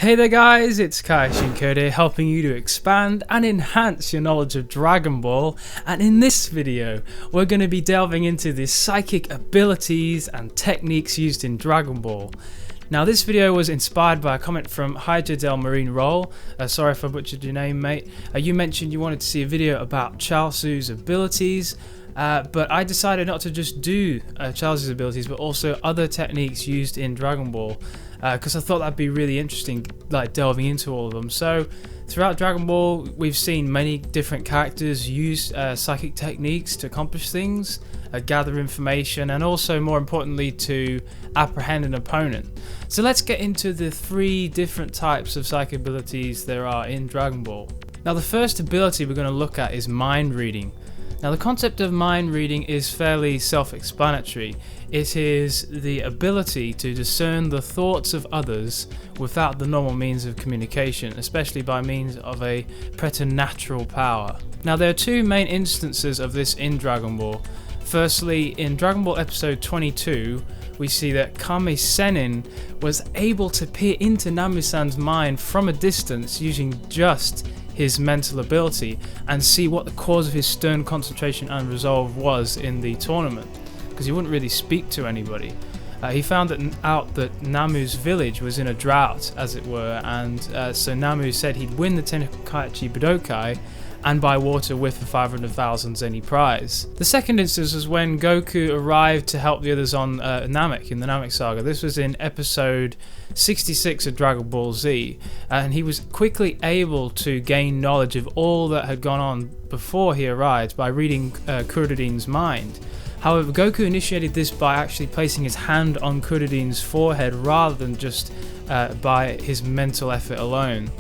Hey there guys, it's Kaioshin Curt here, helping you to expand and enhance your knowledge of Dragon Ball, and in this video we're going to be delving into the psychic abilities and techniques used in Dragon Ball. Now this video was inspired by a comment from Hydra Del Marine Roll. Sorry if I butchered your name, mate. You mentioned you wanted to see a video about Chaozu's abilities, but I decided not to just do Chaozu's abilities but also other techniques used in Dragon Ball, because I thought that'd be really interesting, like delving into all of them. So throughout Dragon Ball we've seen many different characters use psychic techniques to accomplish things, gather information, and also more importantly to apprehend an opponent. So let's get into the three different types of psychic abilities there are in Dragon Ball. Now the first ability we're going to look at is mind reading. Now the concept of mind reading is fairly self-explanatory. It is the ability to discern the thoughts of others without the normal means of communication, especially by means of a preternatural power. Now there are two main instances of this in Dragon Ball. Firstly, in Dragon Ball episode 22, we see that Kame Sennin was able to peer into Namu-san's mind from a distance using just his mental ability and see what the cause of his stern concentration and resolve was in the tournament, because he wouldn't really speak to anybody. He found out that Namu's village was in a drought, as it were, and so Namu said he'd win the Tenkaichi Budokai and buy water with the 500,000 Zenny prize. The second instance was when Goku arrived to help the others on Namek in the Namek saga. This was in episode 66 of Dragon Ball Z, and he was quickly able to gain knowledge of all that had gone on before he arrived by reading Kuririn's mind. However, Goku initiated this by actually placing his hand on Kuririn's forehead rather than just by his mental effort alone.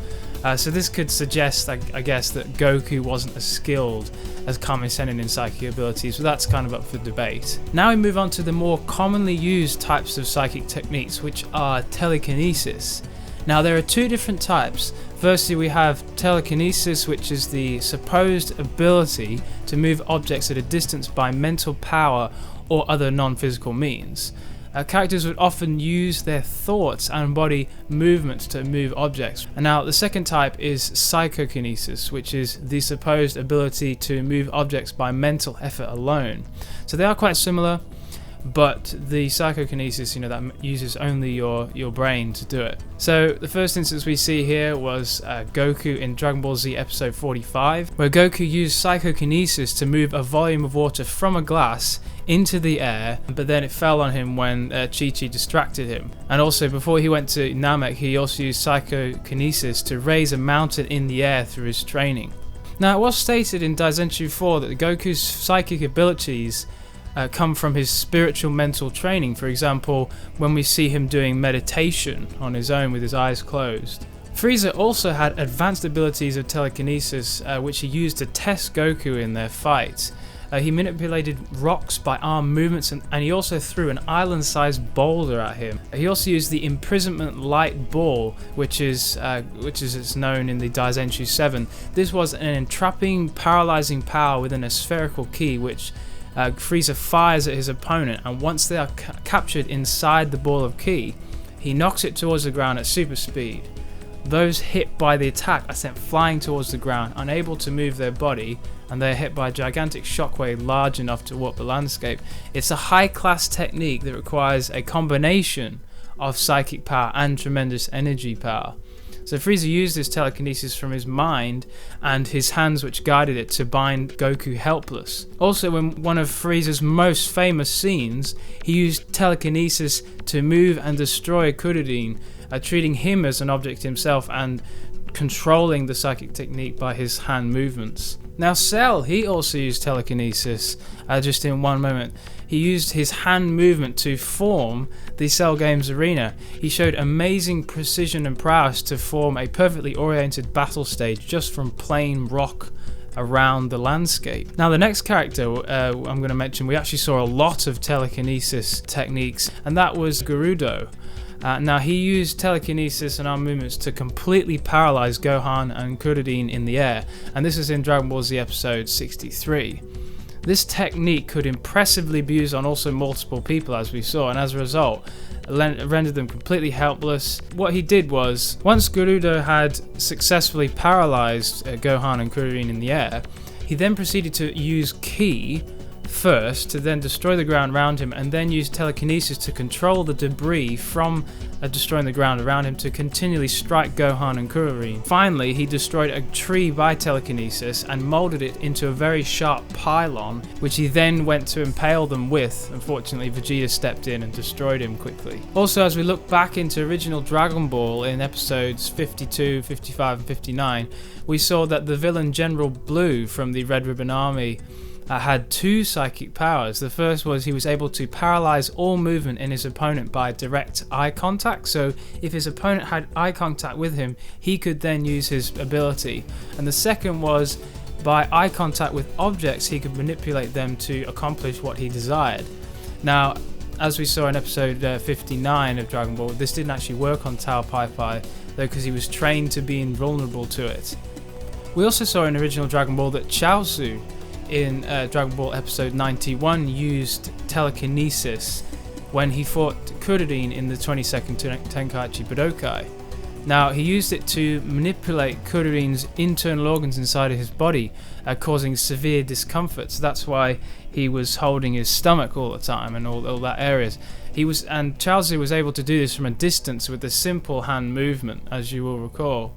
So this could suggest, I guess, that Goku wasn't as skilled as Kame Sennin in psychic abilities, but that's kind of up for debate. Now we move on to the more commonly used types of psychic techniques, which are telekinesis. Now there are two different types. Firstly, we have telekinesis, which is the supposed ability to move objects at a distance by mental power or other non-physical means. Characters would often use their thoughts and body movements to move objects. And now the second type is psychokinesis, which is the supposed ability to move objects by mental effort alone. So they are quite similar, but the psychokinesis, that uses only your brain to do it. So the first instance we see here was Goku in Dragon Ball Z episode 45, where Goku used psychokinesis to move a volume of water from a glass into the air, but then it fell on him when Chi-Chi distracted him. And also before he went to Namek, he also used psychokinesis to raise a mountain in the air through his training. Now it was stated in Daizenshuu 4 that Goku's psychic abilities come from his spiritual mental training. For example, when we see him doing meditation on his own with his eyes closed. Frieza also had advanced abilities of telekinesis, which he used to test Goku in their fight. He manipulated rocks by arm movements, and he also threw an island-sized boulder at him. He also used the imprisonment light ball, which is it's known in the Daizenshuu 7. This was an entrapping, paralyzing power within a spherical key, which Frieza fires at his opponent, and once they are captured inside the ball of ki, he knocks it towards the ground at super speed. Those hit by the attack are sent flying towards the ground, unable to move their body, and they are hit by a gigantic shockwave large enough to warp the landscape. It's a high-class technique that requires a combination of psychic power and tremendous energy power. So Frieza used this telekinesis from his mind and his hands, which guided it, to bind Goku helpless. Also, in one of Frieza's most famous scenes, he used telekinesis to move and destroy Kuririn, treating him as an object himself and controlling the psychic technique by his hand movements. Now Cell, he also used telekinesis just in one moment. He used his hand movement to form the Cell Games arena. He showed amazing precision and prowess to form a perfectly oriented battle stage just from plain rock around the landscape. Now the next character I'm going to mention, we actually saw a lot of telekinesis techniques, and that was Gerudo. Now he used telekinesis and arm movements to completely paralyze Gohan and Kuririn in the air, and this is in Dragon Ball Z episode 63. This technique could impressively be used on also multiple people, as we saw, and as a result, rendered them completely helpless. What he did was, once Gerudo had successfully paralyzed Gohan and Kuririn in the air, he then proceeded to use Ki first to then destroy the ground around him, and then use telekinesis to control the debris from destroying the ground around him to continually strike Gohan and Kuririn. Finally, he destroyed a tree by telekinesis and molded it into a very sharp pylon, which he then went to impale them with. Unfortunately, Vegeta stepped in and destroyed him quickly. Also, as we look back into original Dragon Ball in episodes 52, 55 and 59, we saw that the villain General Blue from the Red Ribbon Army had two psychic powers. The first was he was able to paralyze all movement in his opponent by direct eye contact. So if his opponent had eye contact with him, he could then use his ability. And the second was by eye contact with objects, he could manipulate them to accomplish what he desired. Now, as we saw in episode 59 of Dragon Ball, this didn't actually work on Tao Pai Pai, though, because he was trained to be invulnerable to it. We also saw in original Dragon Ball that Chaozu in Dragon Ball episode 91 used telekinesis when he fought Kuririn in the 22nd Tenkaichi Budokai. Now, he used it to manipulate Kuririn's internal organs inside of his body, causing severe discomfort. So that's why he was holding his stomach all the time and all that areas. And Chaozu was able to do this from a distance with a simple hand movement, as you will recall.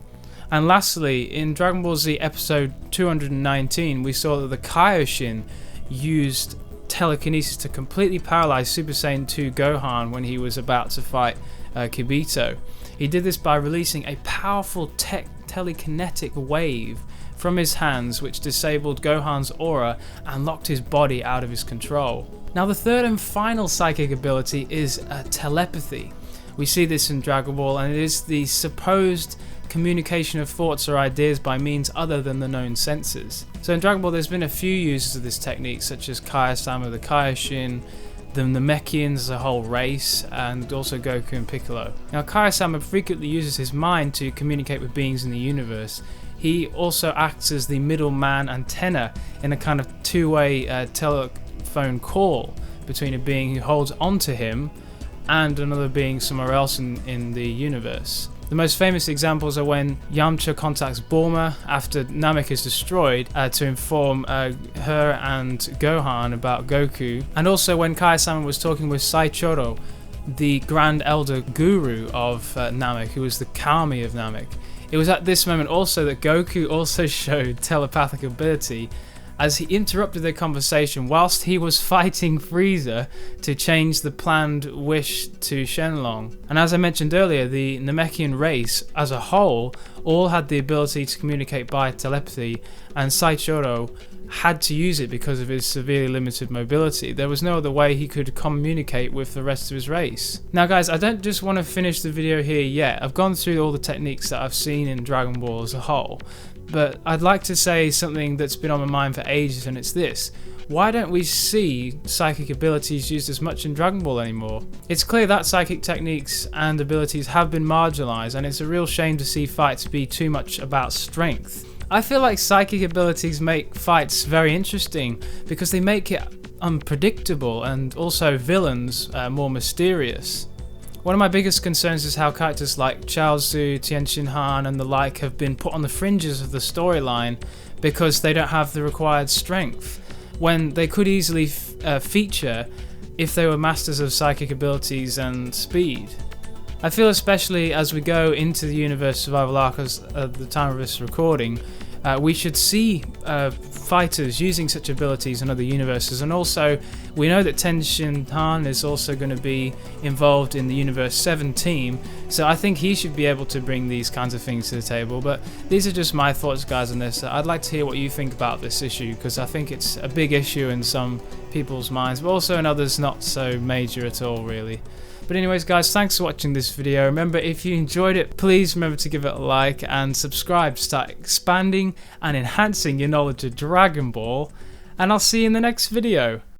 And lastly, in Dragon Ball Z episode 219, we saw that the Kaioshin used telekinesis to completely paralyze Super Saiyan 2 Gohan when he was about to fight Kibito. He did this by releasing a powerful telekinetic wave from his hands, which disabled Gohan's aura and locked his body out of his control. Now, the third and final psychic ability is telepathy. We see this in Dragon Ball, and it is the supposed communication of thoughts or ideas by means other than the known senses. So in Dragon Ball, there's been a few uses of this technique, such as Kaiosama the Kaioshin, the Namekians as a whole race, and also Goku and Piccolo. Now, Kaiosama frequently uses his mind to communicate with beings in the universe. He also acts as the middleman antenna in a kind of two-way telephone call between a being who holds onto him and another being somewhere else in the universe. The most famous examples are when Yamcha contacts Bulma after Namek is destroyed to inform her and Gohan about Goku, and also when Kai-sama was talking with Saichoro, the Grand Elder Guru of Namek, who was the Kami of Namek. It was at this moment also that Goku also showed telepathic ability, as he interrupted their conversation whilst he was fighting Frieza to change the planned wish to Shenlong. And as I mentioned earlier, the Namekian race as a whole all had the ability to communicate by telepathy, and Saichoro had to use it because of his severely limited mobility. There was no other way he could communicate with the rest of his race. Now guys, I don't just want to finish the video here yet. I've gone through all the techniques that I've seen in Dragon Ball as a whole, but I'd like to say something that's been on my mind for ages, and it's this. Why don't we see psychic abilities used as much in Dragon Ball anymore? It's clear that psychic techniques and abilities have been marginalized, and it's a real shame to see fights be too much about strength. I feel like psychic abilities make fights very interesting because they make it unpredictable and also villains more mysterious. One of my biggest concerns is how characters like Chaozu, Tien Shin Han and the like have been put on the fringes of the storyline because they don't have the required strength, when they could easily feature if they were masters of psychic abilities and speed. I feel especially as we go into the universe survival arc at the time of this recording, we should see fighters using such abilities in other universes, and also we know that Tien Shin Han is also going to be involved in the Universe 7 team, so I think he should be able to bring these kinds of things to the table. But these are just my thoughts, guys, on this. I'd like to hear what you think about this issue, because I think it's a big issue in some people's minds, but also in others not so major at all, really. But anyways, guys, thanks for watching this video. Remember, if you enjoyed it, please remember to give it a like and subscribe to start expanding and enhancing your knowledge of Dragon Ball. And I'll see you in the next video.